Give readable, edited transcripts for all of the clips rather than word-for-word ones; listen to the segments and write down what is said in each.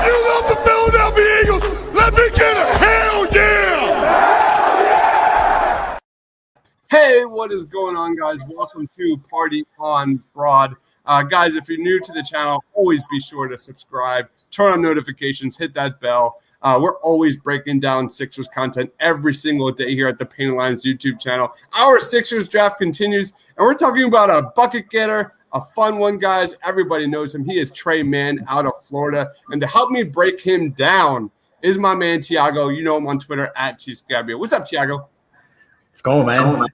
You love the Philadelphia Eagles. Let me get a hell yeah! Hey, what is going on, guys? Welcome to Party on Broad. Guys, if you're new to the channel, always be sure to subscribe, turn on notifications, hit that bell. We're always breaking down Sixers content every single day here at the Painted Lines YouTube channel. Our Sixers draft continues, and we're talking about a bucket getter, a fun one, guys. Everybody knows him. He is Tre Mann out of Florida. And to help me break him down is my man, Tiago. You know him on Twitter at TScabio. What's up, Tiago? It's going, man.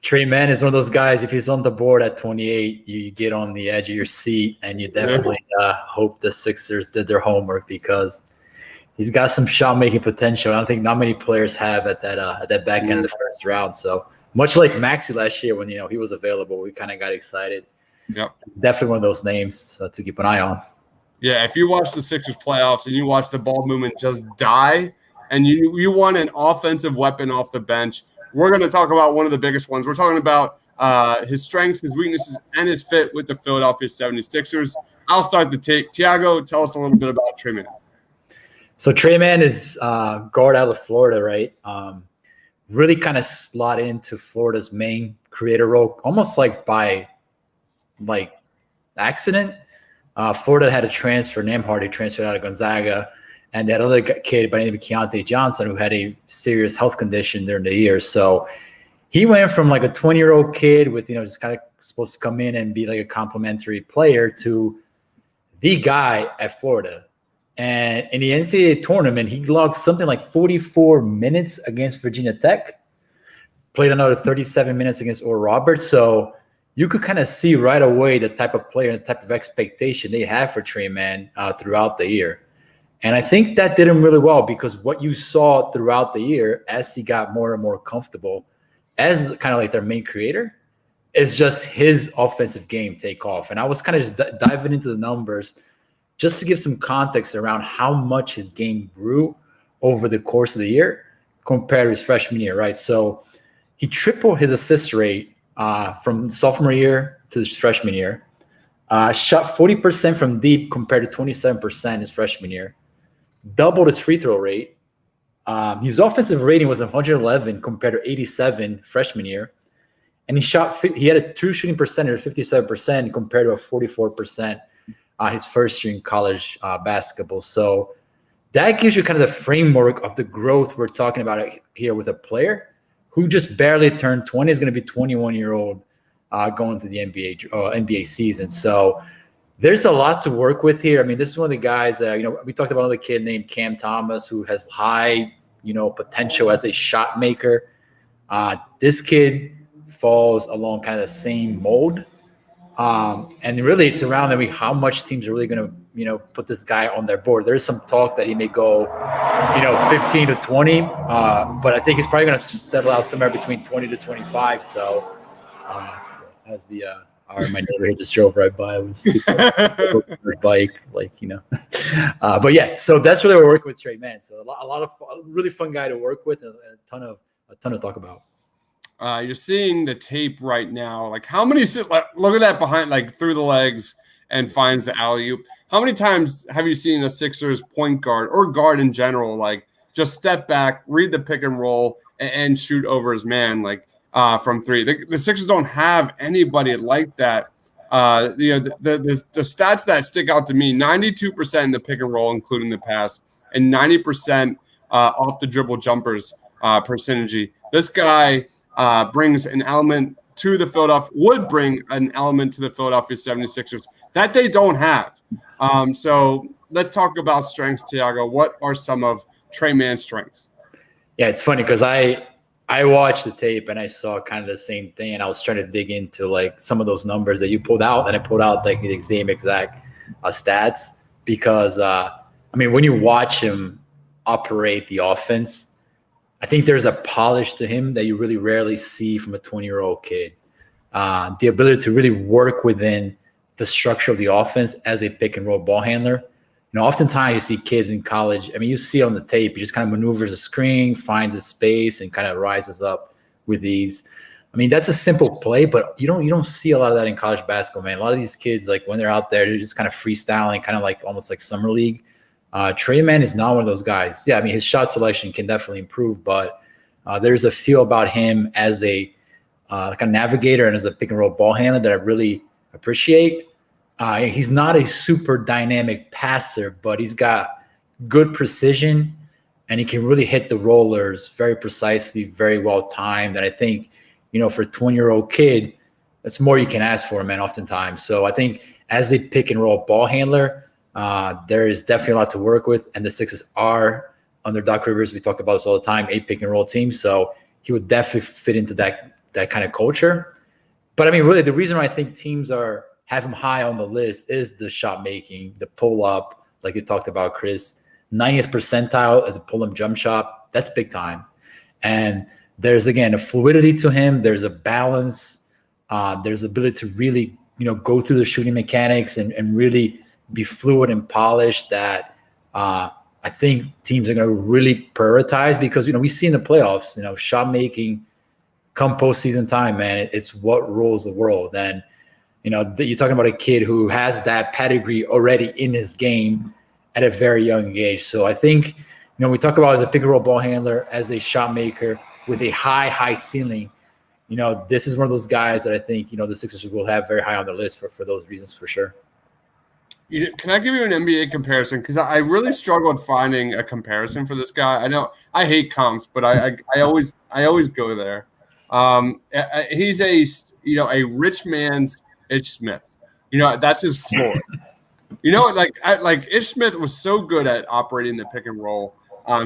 Tre Mann is one of those guys, if he's on the board at 28, you get on the edge of your seat, and you definitely hope the Sixers did their homework because he's got some shot-making potential. I don't think not many players have at that back end of the first round. So much like Maxey last year when, he was available, we kind of got excited. Yep. Definitely one of those names to keep an eye on. Yeah, if you watch the Sixers playoffs and you watch the ball movement just die and you want an offensive weapon off the bench, we're going to talk about one of the biggest ones. We're talking about his strengths, his weaknesses, and his fit with the Philadelphia 76ers. I'll start the tape. Tiago, tell us a little bit about Tre Mann. So Tre Mann is guard out of Florida, right? Really kind of slot into Florida's main creator role, almost like by accident. Florida had a transfer, Nembhard, who transferred out of Gonzaga, and that other kid by the name of Keontae Johnson, who had a serious health condition during the year. So he went from like a 20-year-old kid with, just kind of supposed to come in and be like a complimentary player to the guy at Florida. And in the NCAA tournament, he logged something like 44 minutes against Virginia Tech, played another 37 minutes against Oral Roberts. So you could kind of see right away the type of player and the type of expectation they have for Tre Mann throughout the year. And I think that did him really well because what you saw throughout the year as he got more and more comfortable as kind of like their main creator is just his offensive game take off. And I was kind of just diving into the numbers just to give some context around how much his game grew over the course of the year compared to his freshman year, right? So he tripled his assist rate from sophomore year to his freshman year. Shot 40% from deep compared to 27% his freshman year. Doubled his free throw rate. His offensive rating was 111 compared to 87 freshman year. And he had a true shooting percentage of 57% compared to a 44% his first year in college basketball. So that gives you kind of the framework of the growth we're talking about here with a player who just barely turned 20, is going to be 21-year-old going to the NBA season. So there's a lot to work with here. I mean, this is one of the guys that, we talked about another kid named Cam Thomas who has high, potential as a shot maker. This kid falls along kind of the same mold. And really it's around how much teams are really going to, put this guy on their board. There's some talk that he may go, 15 to 20, but I think he's probably going to settle out somewhere between 20 to 25. So as my neighbor here just drove right by with a bike, but yeah, so that's really what we're working with Tre Mann. So a lot of really fun guy to work with and a ton to talk about. You're seeing the tape right now. Like how many look at that behind, through the legs and finds the alley-oop. How many times have you seen a Sixers point guard or guard in general, just step back, read the pick and roll and shoot over his man, from three? The Sixers don't have anybody like that. The stats that stick out to me, 92% in the pick and roll, including the pass, and 90% off the dribble jumpers percentage. This guy brings an element to would bring an element to the Philadelphia 76ers that they don't have. So let's talk about strengths, Tiago. What are some of Tre Mann's strengths? Yeah, it's funny because I watched the tape and I saw kind of the same thing, and I was trying to dig into some of those numbers that you pulled out, and I pulled out the same exact stats because when you watch him operate the offense, I think there's a polish to him that you really rarely see from a 20-year-old kid. The ability to really work within the structure of the offense as a pick and roll ball handler. Oftentimes you see kids in college. You see on the tape, he just kind of maneuvers a screen, finds a space, and kind of rises up with ease. That's a simple play, but you don't see a lot of that in college basketball, man. A lot of these kids, when they're out there, they're just kind of freestyling, kind of almost like summer league. Tre Mann is not one of those guys. Yeah, I mean, his shot selection can definitely improve, but there's a feel about him as a like a navigator and as a pick and roll ball handler that I really appreciate. He's not a super dynamic passer, but he's got good precision and he can really hit the rollers very precisely, very well timed. And I think, for a 20-year-old kid, that's more you can ask for, man, oftentimes. So I think as a pick and roll ball handler, there is definitely a lot to work with. And the Sixers are, under Doc Rivers, we talk about this all the time, a pick and roll team. So he would definitely fit into that kind of culture. But I mean, really, the reason why I think teams have him high on the list is the shot making, the pull up, like you talked about, Chris. 90th percentile as a pull up jump shot. That's big time. And there's, again, a fluidity to him. There's a balance. There's ability to really, go through the shooting mechanics and really be fluid and polished that I think teams are going to really prioritize because, we see in the playoffs, shot making come postseason time, man, it's what rules the world. And, you're talking about a kid who has that pedigree already in his game at a very young age. So I think, we talk about as a pick and roll ball handler, as a shot maker with a high ceiling, this is one of those guys that I think, the Sixers will have very high on the list for those reasons for sure. Can I give you an NBA comparison? Because I really struggled finding a comparison for this guy. I know I hate comps, but I always go there. He's a rich man's Ish Smith. That's his floor. Like Ish Smith was so good at operating the pick and roll.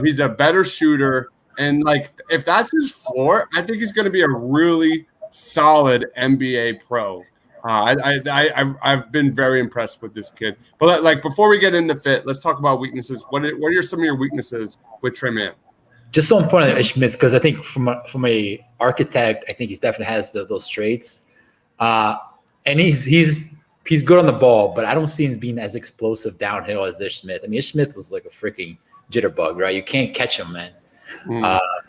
He's a better shooter, and like if that's his floor, I think he's going to be a really solid NBA pro. I've been very impressed with this kid. But like before we get into fit, let's talk about weaknesses. What are some of your weaknesses with Tre Mann? Just on point of Ish Smith, because I think from a architect, I think he definitely has those traits. And he's good on the ball, but I don't see him being as explosive downhill as Ish Smith. I mean, Ish Smith was like a freaking jitterbug, right? You can't catch him, man.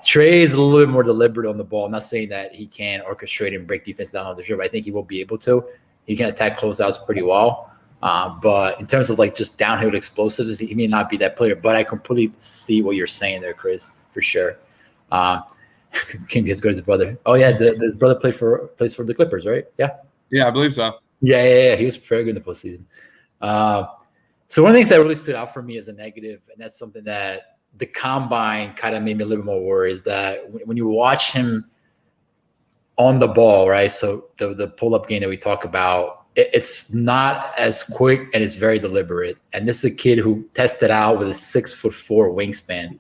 Tre is a little bit more deliberate on the ball. I'm not saying that he can orchestrate and break defense down on the dribble. I think he will be able to. He can attack closeouts pretty well. But in terms of like just downhill explosives, he may not be that player. But I completely see what you're saying there, Chris, for sure. Can't be as good as his brother. Oh yeah, his brother plays for the Clippers, right? Yeah, I believe so. Yeah. He was very good in the postseason. So one of the things that really stood out for me as a negative, and that's something that the combine kind of made me a little more worried, is that when you watch him on the ball, right? So the pull-up game that we talk about, it's not as quick and it's very deliberate. And this is a kid who tested out with a 6'4" wingspan.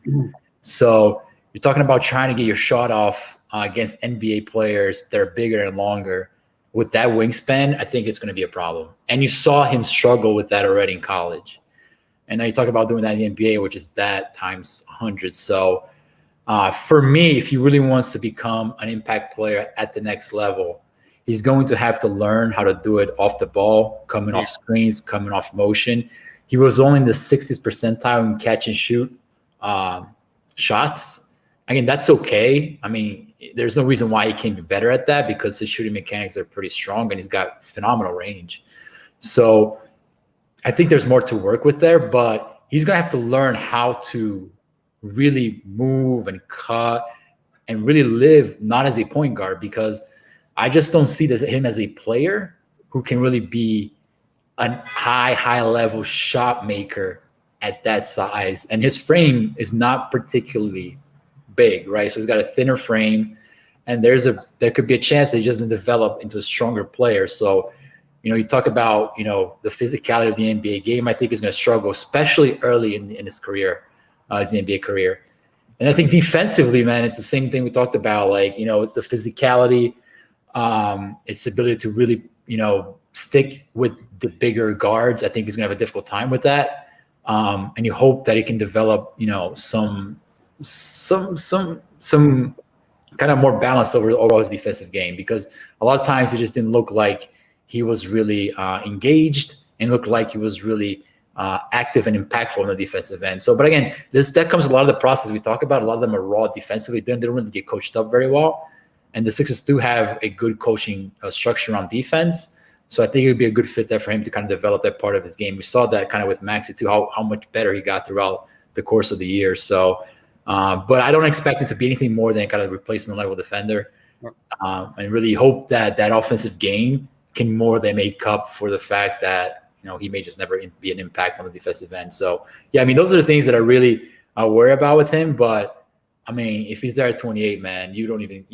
So you're talking about trying to get your shot off against NBA players that are bigger and longer. With that wingspan, I think it's going to be a problem. And you saw him struggle with that already in college. And now you talk about doing that in the NBA, which is that times 100. So for me, if he really wants to become an impact player at the next level, he's going to have to learn how to do it off the ball, coming off screens, coming off motion. He was only in the 60th percentile in catch and shoot shots. Again, that's okay. I mean, there's no reason why he can't be better at that because his shooting mechanics are pretty strong and he's got phenomenal range. So I think there's more to work with there, but he's going to have to learn how to really move and cut and really live not as a point guard, because I just don't see him as a player who can really be a high level shot maker at that size. And his frame is not particularly big, right? So he's got a thinner frame, and there could be a chance that he doesn't develop into a stronger player. So, you talk about, the physicality of the NBA game. I think he's going to struggle, especially early in his career, his NBA career. And I think defensively, man, it's the same thing we talked about. Like, it's the physicality, it's the ability to really, stick with the bigger guards. I think he's going to have a difficult time with that. And you hope that he can develop, some kind of more balance over his defensive game, because a lot of times he just didn't look like he was really engaged and looked like he was really active and impactful on the defensive end. So, but again, that comes a lot of the process we talk about. A lot of them are raw defensively. They don't really get coached up very well. And the Sixers do have a good coaching structure on defense. So I think it would be a good fit there for him to kind of develop that part of his game. We saw that kind of with Maxey too, how much better he got throughout the course of the year. So, but I don't expect it to be anything more than kind of replacement level defender. And really hope that offensive game can more than make up for the fact that, he may just never be an impact on the defensive end. So, yeah, I mean, those are the things that I really worry about with him. But, I mean, if he's there at 28, man, you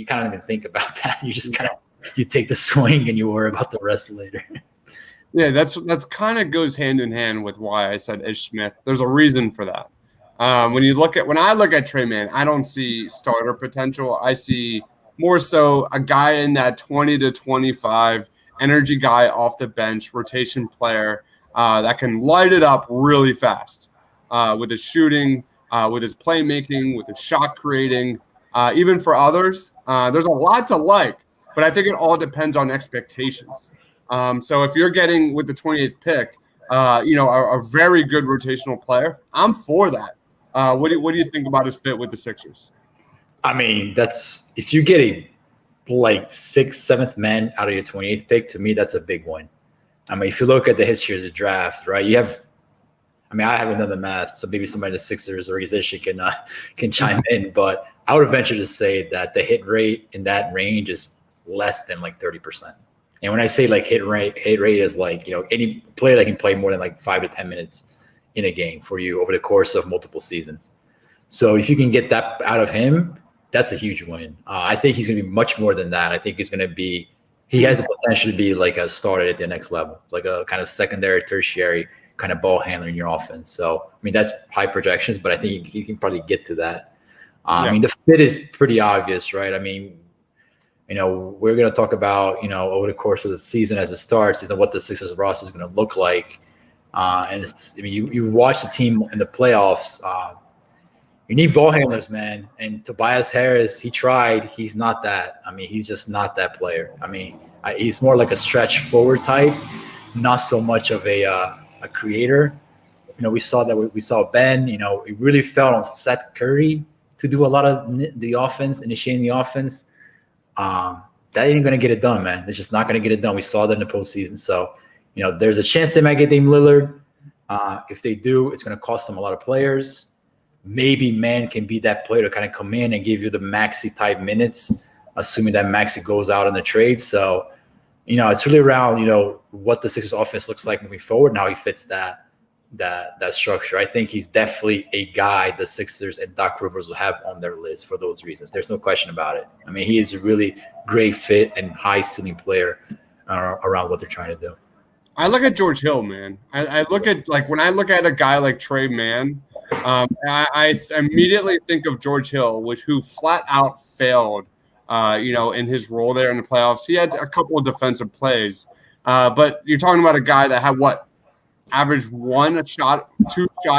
kind of even think about that. You just kind of you take the swing and you worry about the rest later. Yeah, that's kind of goes hand in hand with why I said Ish Smith. There's a reason for that. When I look at Tre Mann, I don't see starter potential. I see more so a guy in that 20 to 25 energy guy off the bench, rotation player that can light it up really fast with his shooting, with his playmaking, with his shot creating, even for others. There's a lot to like, but I think it all depends on expectations. So if you're getting with the 28th pick, a very good rotational player, I'm for that. What do you think about his fit with the Sixers? I mean, if you get a like 6th, 7th man out of your 28th pick, to me, that's a big one. I mean, if you look at the history of the draft, right, I haven't done the math, so maybe somebody in the Sixers organization can chime in, but I would venture to say that the hit rate in that range is less than like 30%. And when I say like hit rate is like, any player that can play more than like 5 to 10 minutes in a game for you over the course of multiple seasons. So if you can get that out of him, that's a huge win. I think he's going to be much more than that. I think he has the potential to be like a starter at the next level, like a kind of secondary, tertiary kind of ball handler in your offense. So, I mean, that's high projections, but I think you can probably get to that. I mean, the fit is pretty obvious, right? I mean, we're going to talk about, over the course of the season as it starts, what the Sixers roster is going to look like. You watch the team in the playoffs. You need ball handlers, man. And Tobias Harris, he tried. He's not that. I mean, he's just not that player. I mean, he's more like a stretch forward type, not so much of a creator. We saw that. We saw Ben. He really fell on Seth Curry to do a lot of the offense, initiating the offense. That ain't going to get it done, man. It's just not going to get it done. We saw that in the postseason. So, there's a chance they might get Dame Lillard. If they do, it's going to cost them a lot of players. Maybe Mann can be that player to kind of come in and give you the Maxey type minutes, assuming that Maxey goes out in the trade. So, it's really around, what the Sixers offense looks like moving forward and how he fits that structure. I think he's definitely a guy the Sixers and Doc Rivers will have on their list for those reasons. There's no question about it. I mean, he is a really great fit and high ceiling player around what they're trying to do. I look at George Hill, man. I look at when I look at a guy like Tre Mann, I immediately think of George Hill, who flat out failed, in his role there in the playoffs. He had a couple of defensive plays, but you're talking about a guy that had averaged 2 shot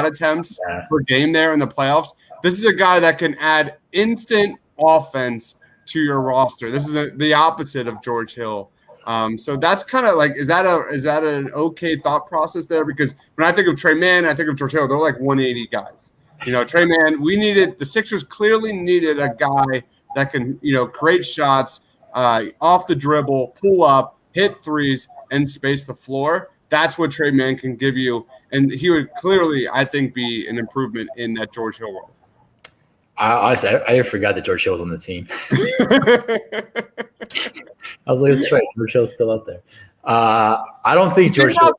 attempts per game there in the playoffs. This is a guy that can add instant offense to your roster. This is the opposite of George Hill. So that's kind of is that an okay thought process there? Because when I think of Tre Mann, I think of George Hill. They're like 180 guys. Tre Mann, the Sixers clearly needed a guy that can, create shots off the dribble, pull up, hit threes, and space the floor. That's what Tre Mann can give you. And he would clearly, I think, be an improvement in that George Hill role. Honestly, I forgot that George Hill was on the team. I was like, that's right. George Hill's still out there. I don't think George Hill.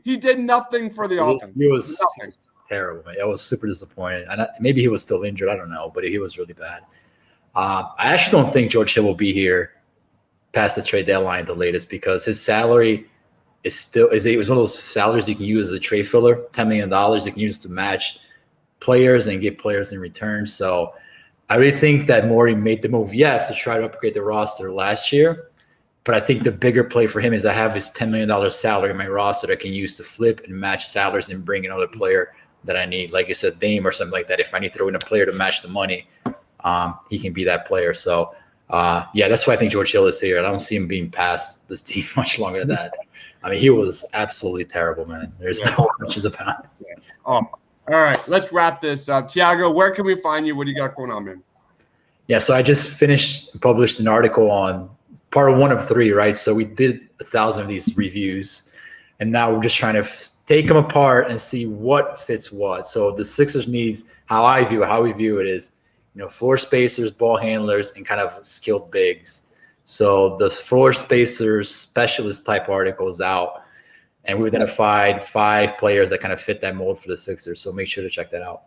He did nothing for the offense. He was terrible, man. I was super disappointed. And maybe he was still injured. I don't know, but he was really bad. I actually don't think George Hill will be here past the trade deadline, the latest, because his salary is one of those salaries you can use as a trade filler. $10 million you can use to match players and get players in return. So I really think that Morey made the move, yes, to try to upgrade the roster last year. But I think the bigger play for him is I have his $10 million salary in my roster that I can use to flip and match salaries and bring another player that I need. Like I said, Dame or something like that. If I need to throw in a player to match the money, he can be that player. So, that's why I think George Hill is here. I don't see him being past this team much longer than that. I mean, he was absolutely terrible, man. There's no questions about it. All right, let's wrap this up. Tiago, where can we find you? What do you got going on, man? Yeah, so I just published an article on part one of 3, right? So we did 1,000 of these reviews, and now we're just trying to take them apart and see what fits what. So the Sixers needs, how we view it is, floor spacers, ball handlers, and kind of skilled bigs. So the floor spacers specialist type article is out, and we identified 5 players that kind of fit that mold for the Sixers. So make sure to check that out.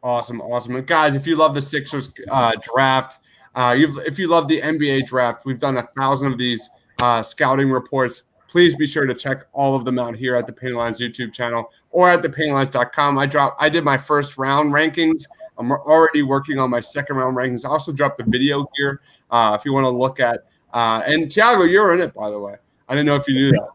Awesome. And guys, if you love the Sixers draft, if you love the NBA draft, we've done 1,000 of these scouting reports. Please be sure to check all of them out here at the Painted Lines YouTube channel or at thepaintedlines.com. I did my first round rankings. I'm already working on my second round rankings. I also dropped a video here if you want to look at. And Tiago, you're in it, by the way. I didn't know if you knew that.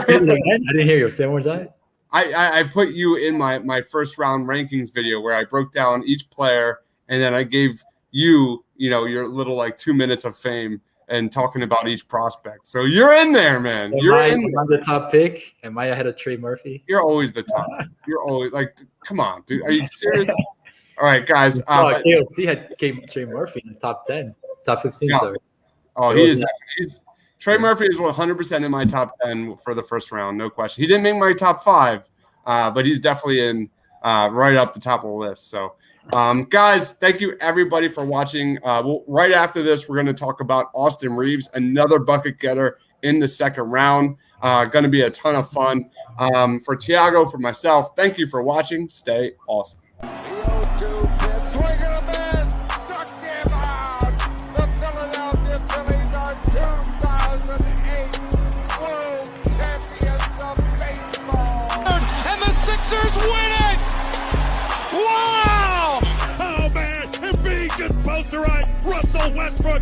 I didn't hear you. Say one more time. I put you in my first round rankings video where I broke down each player, and then I gave you, your little like 2 minutes of fame and talking about each prospect. So you're in there, man. Am I the top pick? Am I ahead of Tre Murphy? You're always the top. You're always like, come on, dude. Are you serious? All right, guys. KOC had Tre Murphy in the top 10, top 15. Yeah. Sorry. Oh, he's Tre Murphy is 100% in my top 10 for the first round, no question. He didn't make my top 5, but he's definitely in right up the top of the list. So, guys, thank you everybody for watching. Right after this, we're going to talk about Austin Reeves, another bucket getter in the second round. Going to be a ton of fun. For Tiago, for myself, thank you for watching. Stay awesome. Sixers win it! Wow! Oh man, and being just posterized Russell Westbrook.